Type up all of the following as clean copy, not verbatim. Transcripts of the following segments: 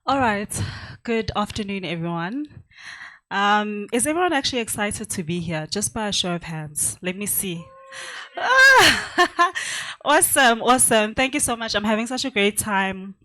All right. Good afternoon, everyone. Is everyone actually excited to be here? Just by a show of hands. Let me see. Awesome, awesome. Thank you so much. I'm having such a great time.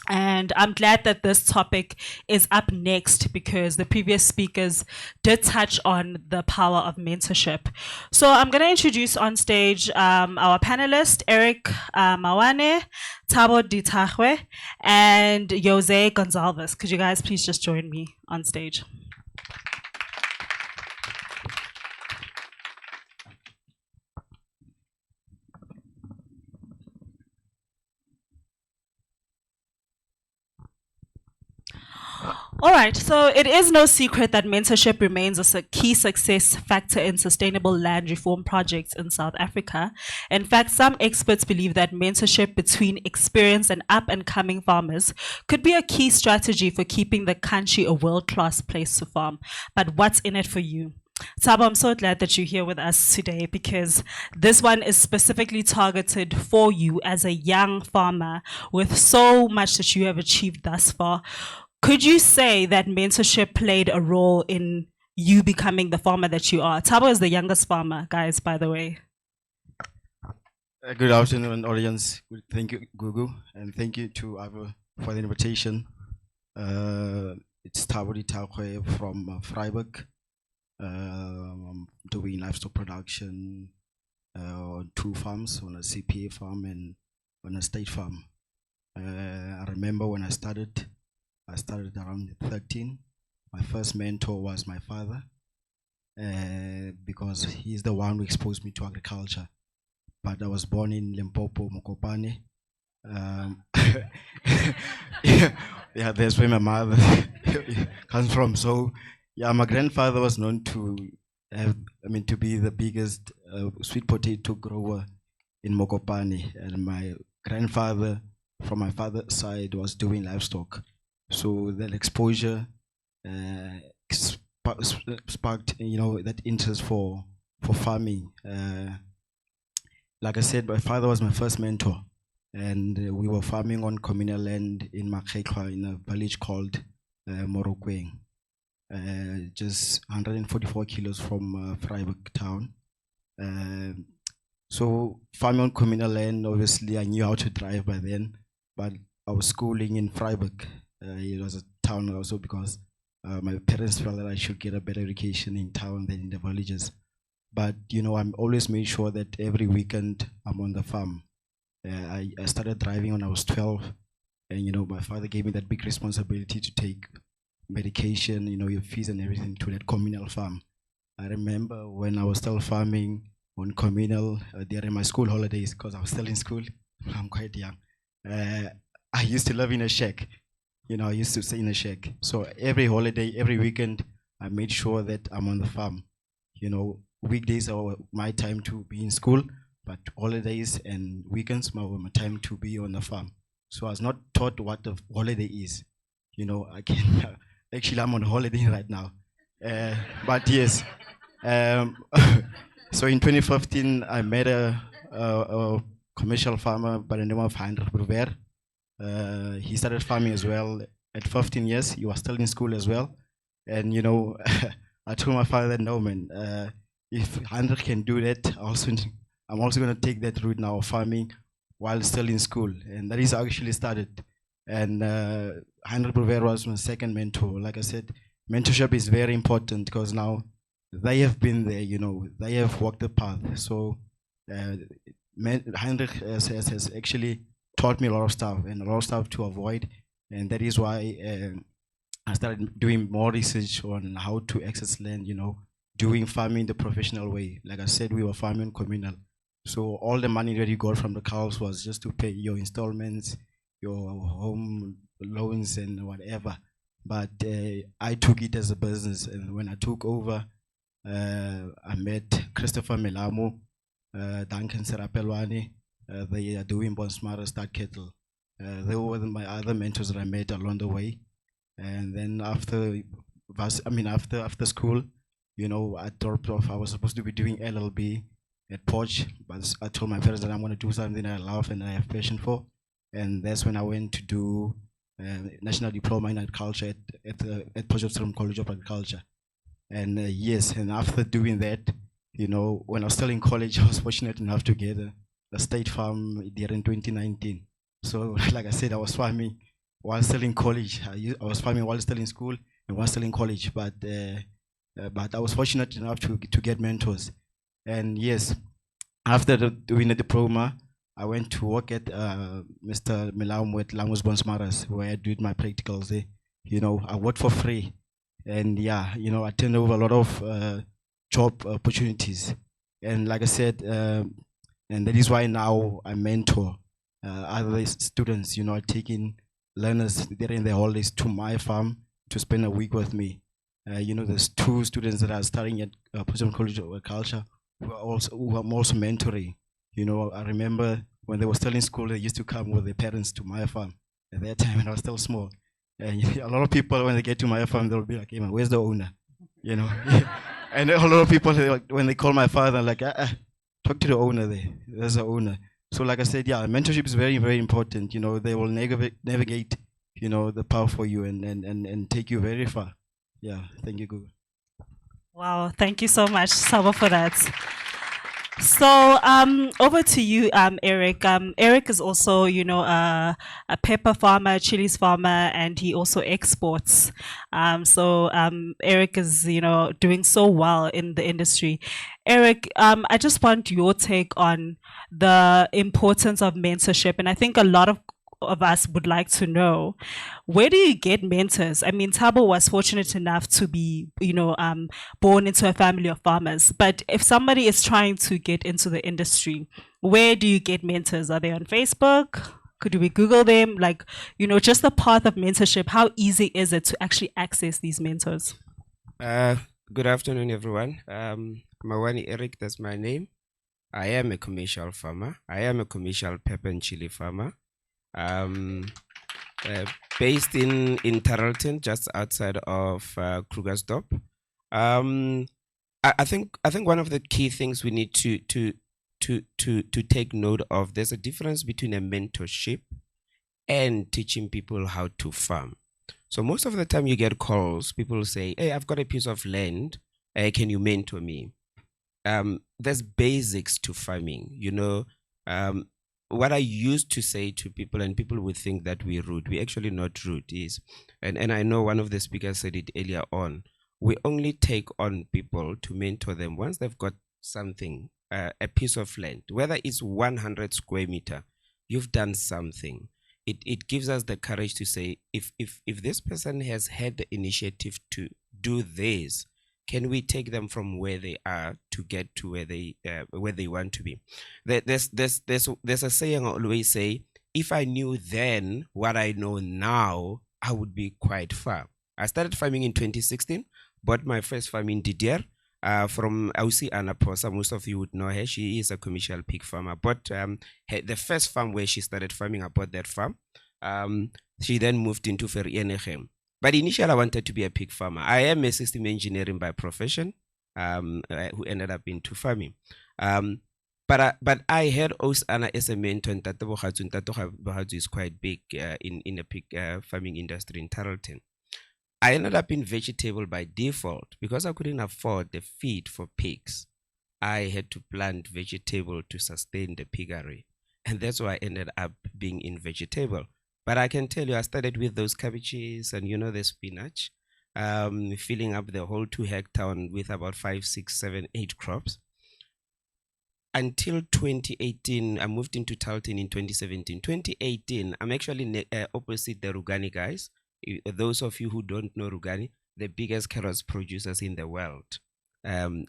And I'm glad that this topic is up next because the previous speakers did touch on the power of mentorship. So I'm going to introduce on stage our panelists, Eric Mauwane, Thabo Dithakgwe, and José Goncalves. Could you guys please just join me on stage? All right, so it is no secret that mentorship remains a key success factor in sustainable land reform projects in South Africa. In fact, some experts believe that mentorship between experienced and up and coming farmers could be a key strategy for keeping the country a world class place to farm. But what's in it for you? Thabo, I'm so glad that you're here with us today because this one is specifically targeted for you as a young farmer with so much that you have achieved thus far. Could you say that mentorship played a role in you becoming the farmer that you are? Thabo is the youngest farmer, guys, by the way. Good afternoon, audience. Thank you, Gugu, and thank you to Ava for the invitation. It's Thabo Dithakgwe from Freiburg. I'm doing livestock production on 2 farms, on a CPA farm and on a state farm. I remember when I started around 13. My first mentor was my father because he's the one who exposed me to agriculture. But I was born in Limpopo, Mokopane. Yeah, that's where my mother comes from. So, yeah, my grandfather was known to to be the biggest sweet potato grower in Mokopane, and my grandfather, from my father's side, was doing livestock. So that exposure sparked, that interest for farming. Like I said, my father was my first mentor, and we were farming on communal land in Makgetlwa in a village called Morokweng, just 144 kilos from Freiburg town. So farming on communal land, obviously I knew how to drive by then, but I was schooling in Freiburg. It was a town also because my parents felt that I should get a better education in town than in the villages. But I'm always made sure that every weekend I'm on the farm. I started driving when I was 12, and my father gave me that big responsibility to take medication, your fees and everything to that communal farm. I remember when I was still farming on communal during my school holidays, because I was still in school. I'm quite young. I used to live in a shack. I used to stay in a shack. So every holiday, every weekend, I made sure that I'm on the farm. Weekdays are my time to be in school, but holidays and weekends were my time to be on the farm. So I was not taught what a holiday is. I can actually I'm on holiday right now. But yes. So in 2015, I met a commercial farmer by the name of Heinrich Bruver. He started farming as well at 15 years. He was still in school as well. And, I told my father that, no, man, if Heinrich can do that, I'm also going to take that route now of farming while still in school. And that is how I actually started. And Heinrich Bruver was my second mentor. Like I said, mentorship is very important because now they have been there, they have walked the path. So Heinrich has actually taught me a lot of stuff and a lot of stuff to avoid, and that is why I started doing more research on how to access land, doing farming the professional way. Like I said, we were farming communal, so all the money that you got from the cows was just to pay your installments, your home loans and whatever. But I took it as a business, and when I took over, I met Christopher Melamo, Duncan Serapelwane. They are doing Bonsmara Start Kettle. They were my other mentors that I met along the way. And then after school, I dropped off. I was supposed to be doing LLB at Poch, but I told my parents that I'm going to do something I love and I have passion for. And that's when I went to do national diploma in agriculture at Potchefstroom College of Agriculture. And yes, and after doing that, you know, when I was still in college, I was fortunate enough to get a state farm during 2019. So, like I said, I was farming while still in college. I was farming while still in school and while still in college. But I was fortunate enough to get mentors. And yes, after doing the diploma, I went to work at Mr. Milam at Langus Bonsmaras, where I did my practicals there. You know, I worked for free. And yeah, you know, I turned over a lot of job opportunities. And like I said, and that is why now I mentor other students, you know, taking learners during their holidays to my farm to spend a week with me. You know, there's 2 students that are studying at Potchefstroom College of Agriculture who I'm also mentoring. You know, I remember when they were still in school, they used to come with their parents to my farm at that time when I was still small. And a lot of people, when they get to my farm, they'll be like, hey man, where's the owner? You know, and a lot of people, when they call my father, like, talk to the owner there. There's the owner. So like I said, yeah, mentorship is very, very important. You know, they will navigate, you know, the path for you and take you very far. Yeah, thank you, Google. Wow, thank you so much, Thabo, for that. So over to you, Eric. Eric is also, you know, a pepper farmer, chilies farmer, and he also exports. Eric is, you know, doing so well in the industry. Eric, I just want your take on the importance of mentorship, and I think a lot of us would like to know, where do you get mentors? I mean, Thabo was fortunate enough to be, you know, born into a family of farmers. But if somebody is trying to get into the industry, where do you get mentors? Are they on Facebook? Could we Google them? Like, you know, just the path of mentorship. How easy is it to actually access these mentors? Good afternoon, everyone. Mauwane Eric, that's my name. I am a commercial farmer. I am a commercial pepper and chili farmer. Based in Tarleton, just outside of Krugersdorp. I think one of the key things we need to take note of, there's a difference between a mentorship and teaching people how to farm. So most of the time you get calls, people say, hey, I've got a piece of land, can you mentor me? There's basics to farming, you know. What I used to say to people, and people would think that we're rude, we're actually not rude, is, and I know one of the speakers said it earlier on, we only take on people to mentor them once they've got something, a piece of land, whether it's 100 square meter, you've done something. It gives us the courage to say, if this person has had the initiative to do this, can we take them from where they are to get to where they want to be? There's a saying I always say, if I knew then what I know now, I would be quite far. I started farming in 2016, bought my first farm in Didier from Ausi Anaposa. Most of you would know her. She is a commercial pig farmer. But the first farm where she started farming, I bought that farm. She then moved into Vereeniging. But initially, I wanted to be a pig farmer. I am a system engineer by profession, who ended up into farming. But I had Osana as a mentor, and Tato Bohadzu is quite big in the pig farming industry in Tarleton. I ended up in vegetable by default because I couldn't afford the feed for pigs. I had to plant vegetable to sustain the piggery, and that's why I ended up being in vegetable. But I can tell you, I started with those cabbages and, you know, the spinach, filling up the whole 2 hectare with about 5, 6, 7, 8 crops. Until 2018, I moved into Tarleton in 2017. 2018, I'm actually opposite the Rugani guys. Those of you who don't know Rugani, the biggest carrots producers in the world.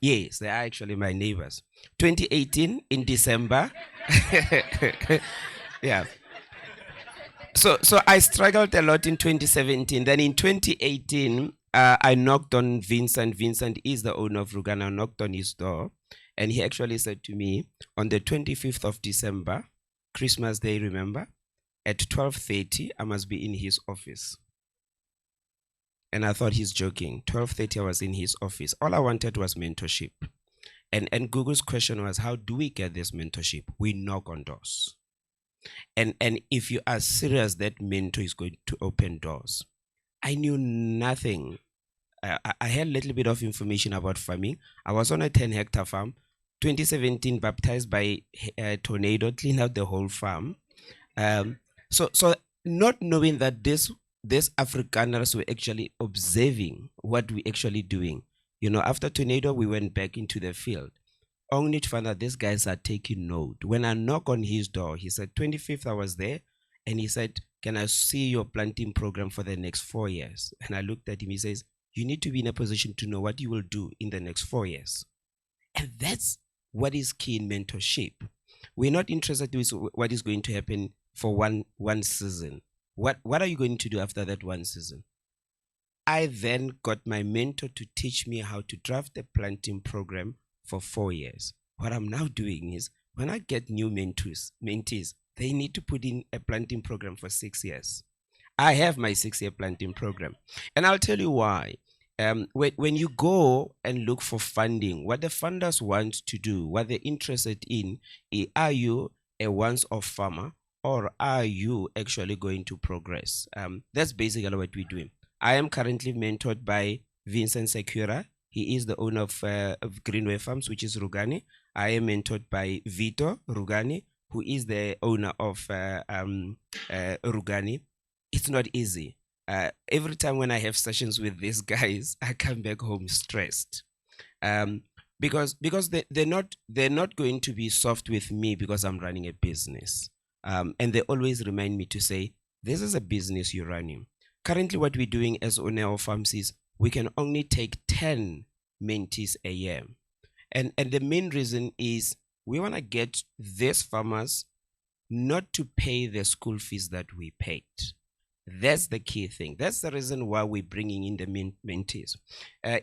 Yes, they are actually my neighbors. 2018 in December. Yeah. So I struggled a lot in 2017. Then in 2018, I knocked on Vincent. Vincent is the owner of Rugana. I knocked on his door, and he actually said to me on the 25th of December, Christmas Day, remember, at 12:30, I must be in his office. And I thought he's joking. 12:30, I was in his office. All I wanted was mentorship. And Google's question was, how do we get this mentorship? We knock on doors. And if you are serious, that mentor is going to open doors. I knew nothing. I had a little bit of information about farming. I was on a 10-hectare farm. 2017, baptized by a tornado, cleaned out the whole farm. So not knowing that these Afrikaners were actually observing what we actually doing. You know, after tornado, we went back into the field. Only to find out these guys are taking note. When I knock on his door, he said, 25th I was there, and he said, can I see your planting program for the next 4 years? And I looked at him, he says, you need to be in a position to know what you will do in the next 4 years. And that's what is key in mentorship. We're not interested in what is going to happen for one season. What are you going to do after that one season? I then got my mentor to teach me how to draft a planting program for 4 years. What I'm now doing is, when I get new mentees, they need to put in a planting program for 6 years. I have my 6-year planting program. And I'll tell you why. When you go and look for funding, what the funders want to do, what they're interested in, are you a once-off farmer, or are you actually going to progress? That's basically what we're doing. I am currently mentored by Vincent Secura. He is the owner of Greenway Farms, which is Rugani. I am mentored by Vito Rugani, who is the owner of Rugani. It's not easy. Every time when I have sessions with these guys, I come back home stressed, because they're not going to be soft with me because I'm running a business, and they always remind me to say, this is a business you're running. Currently, what we're doing as Oneo Farms is we can only take 10 mentees a year, and the main reason is we want to get these farmers not to pay the school fees that we paid. That's the key thing. That's the reason why we're bringing in the mentees.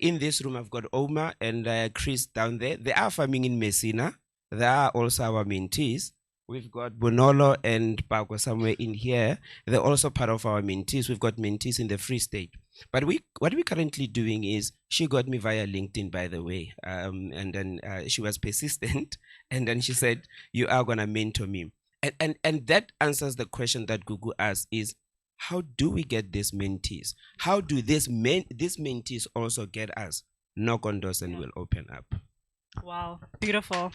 In this room, I've got Oma and Chris down there. They are farming in Messina. They are also our mentees. We've got Bonolo and Paco somewhere in here. They're also part of our mentees. We've got mentees in the Free State. But what we're currently doing is, she got me via LinkedIn, by the way. And then she was persistent. And then she said, you are going to mentor me. And that answers the question that Gugu asked is, how do we get these mentees? How do these mentees also get us? Knock on doors and we'll open up. Wow, beautiful.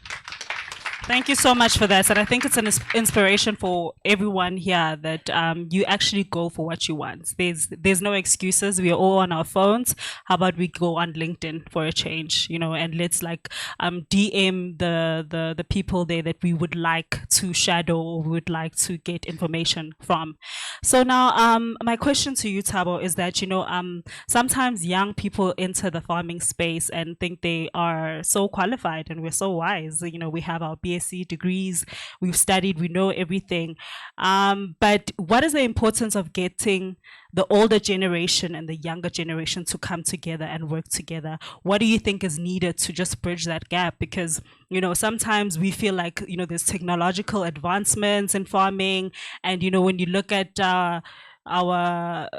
Thank you so much for that. And I think it's an inspiration for everyone here that you actually go for what you want. There's no excuses. We are all on our phones. How about we go on LinkedIn for a change, you know, and let's like DM the people there that we would like to shadow or would like to get information from. So now my question to you, Thabo, is that, you know, sometimes young people enter the farming space and think they are so qualified and we're so wise. You know, we have our BSc degrees, we've studied, we know everything. But what is the importance of getting the older generation and the younger generation to come together and work together? What do you think is needed to just bridge that gap? Because, you know, sometimes we feel like, you know, there's technological advancements in farming. And, you know, when you look at our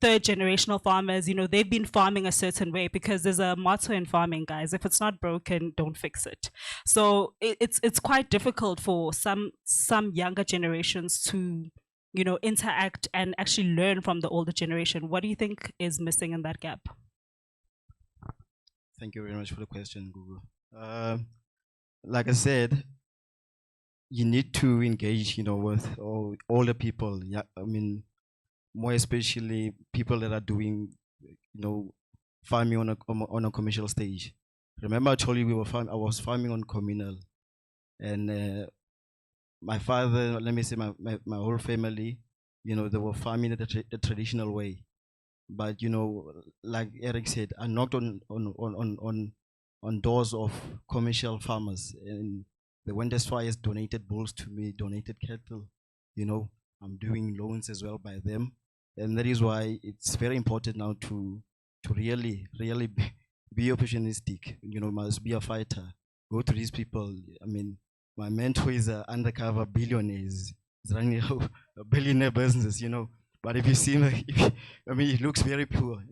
third generational farmers, you know, they've been farming a certain way because there's a motto in farming, guys: if it's not broken, don't fix it. So it's quite difficult for some younger generations to, you know, interact and actually learn from the older generation. What do you think is missing in that gap? Thank you very much for the question, Google. Like I said, you need to engage, you know, with older people. Yeah, I mean, more especially people that are doing, you know, farming on a commercial stage. Remember, I told you I was farming on communal, and my father, let me say, my whole family, you know, they were farming the traditional way. But, you know, like Eric said, I knocked on doors of commercial farmers, and they went as far as donated bulls to me, donated cattle. You know, I'm doing loans as well by them, and that is why it's very important now to really be opportunistic. You know, must be a fighter. Go to these people. I mean, my mentor is an undercover billionaire. He's running a billionaire business. You know. But if you see him, I mean, he looks very poor.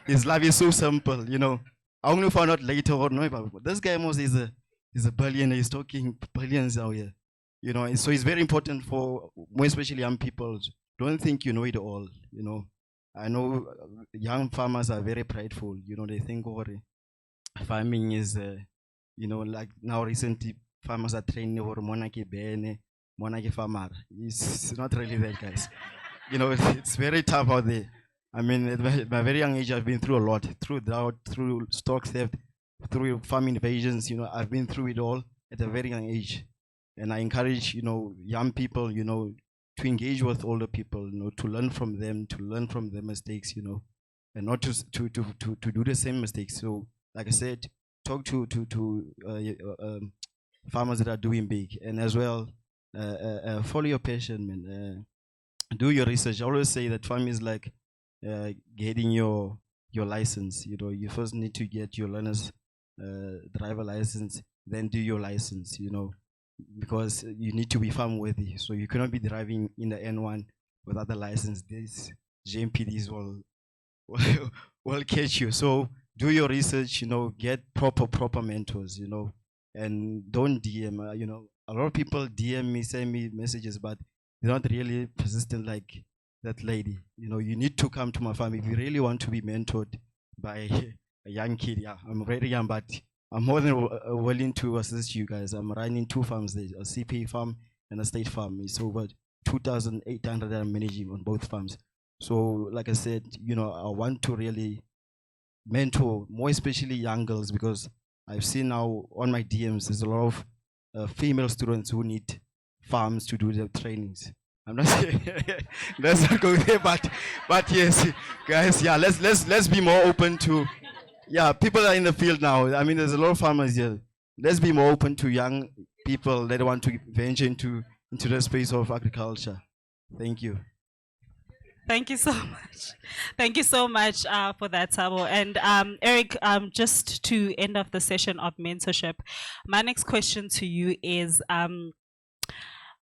His life is so simple, you know. I only found out later on, no, but this guy is a billionaire. He's talking billions out here. You know, and so it's very important for more especially young people. Don't think you know it all. You know, I know young farmers are very prideful. You know, they think farming is, you know, like now recently farmers are training over monarchy bene, monarchy farmer. It's not really that, guys. You know, it's very tough out there. I mean, at my very young age, I've been through a lot, through drought, through stock theft, through farm invasions. You know, I've been through it all at a very young age, and I encourage, you know, young people, you know, to engage with older people, you know, to learn from them, to learn from their mistakes, you know, and not to do the same mistakes. So, like I said, talk to farmers that are doing big, and as well, follow your passion, man. Do your research. I always say that farming is like getting your license. You know, you first need to get your learner's driver license, then do your license. You know, because you need to be farm worthy. So you cannot be driving in the N1 without the license. This JMPDs will catch you. So do your research. You know, get proper mentors. You know, and don't DM. You know, a lot of people DM me, send me messages, but they're not really persistent like that lady. You know, you need to come to my farm if you really want to be mentored by a young kid. Yeah, I'm very young, but I'm more than willing to assist you guys. I'm running 2 farms there, a CPA farm and a state farm. It's over 2,800 I'm managing on both farms. So, like I said, you know, I want to really mentor, more especially young girls, because I've seen now on my DMs, there's a lot of female students who need farms to do their trainings. I'm not saying let's not go there, but yes, guys, yeah, let's be more open to, yeah, people are in the field now. I mean, there's a lot of farmers here. Let's be more open to young people that want to venture into the space of agriculture. Thank you. Thank you so much. Thank you so much for that, Thabo. And Eric, just to end off the session of mentorship, my next question to you is,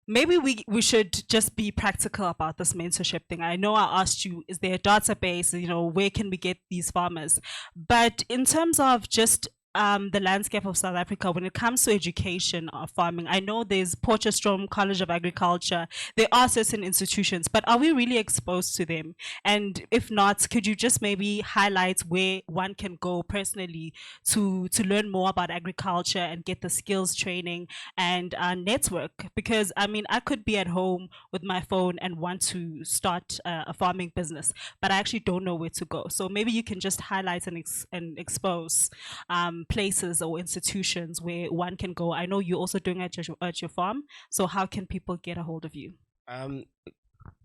maybe we should just be practical about this mentorship thing. I know I asked you, is there a database, you know, where can we get these farmers? But in terms of just the landscape of South Africa, when it comes to education of farming, I know there's Potchefstroom College of Agriculture, there are certain institutions, but are we really exposed to them? And if not, could you just maybe highlight where one can go personally to learn more about agriculture and get the skills training and network? Because I mean, I could be at home with my phone and want to start a farming business, but I actually don't know where to go. So maybe you can just highlight and expose places or institutions where one can go. I know you're also doing it at your farm, so how can people get a hold of you?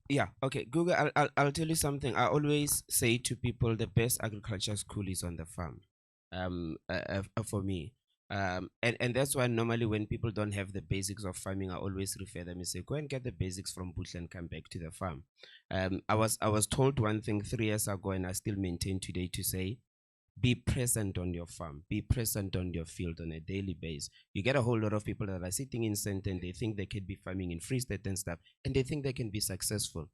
Yeah, okay, Google, I'll tell you something. I always say to people, the best agriculture school is on the farm, for me. And that's why normally when people don't have the basics of farming, I always refer them and say, go and get the basics from bush and come back to the farm. I was told one thing 3 years ago, and I still maintain today, to say, be present on your farm, be present on your field on a daily basis. You get a whole lot of people that are sitting in Center and they think they can be farming in Free State and stuff, and they think they can be successful.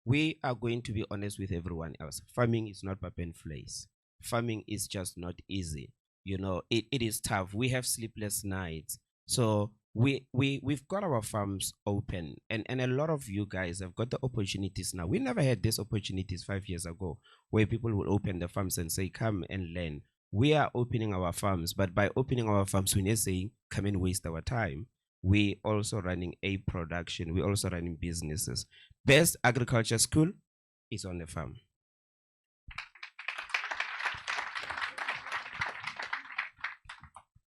We are going to be honest with everyone else. Farming is not pap and flays. Farming is just not easy. You know, it is tough. We have sleepless nights. So we've got our farms open, and a lot of you guys have got the opportunities now. We never had these opportunities 5 years ago, where people will open the farms and say, come and learn. We are opening our farms, but by opening our farms, we're not saying come and waste our time. We also running a production. We're also running businesses. Best agriculture school is on the farm.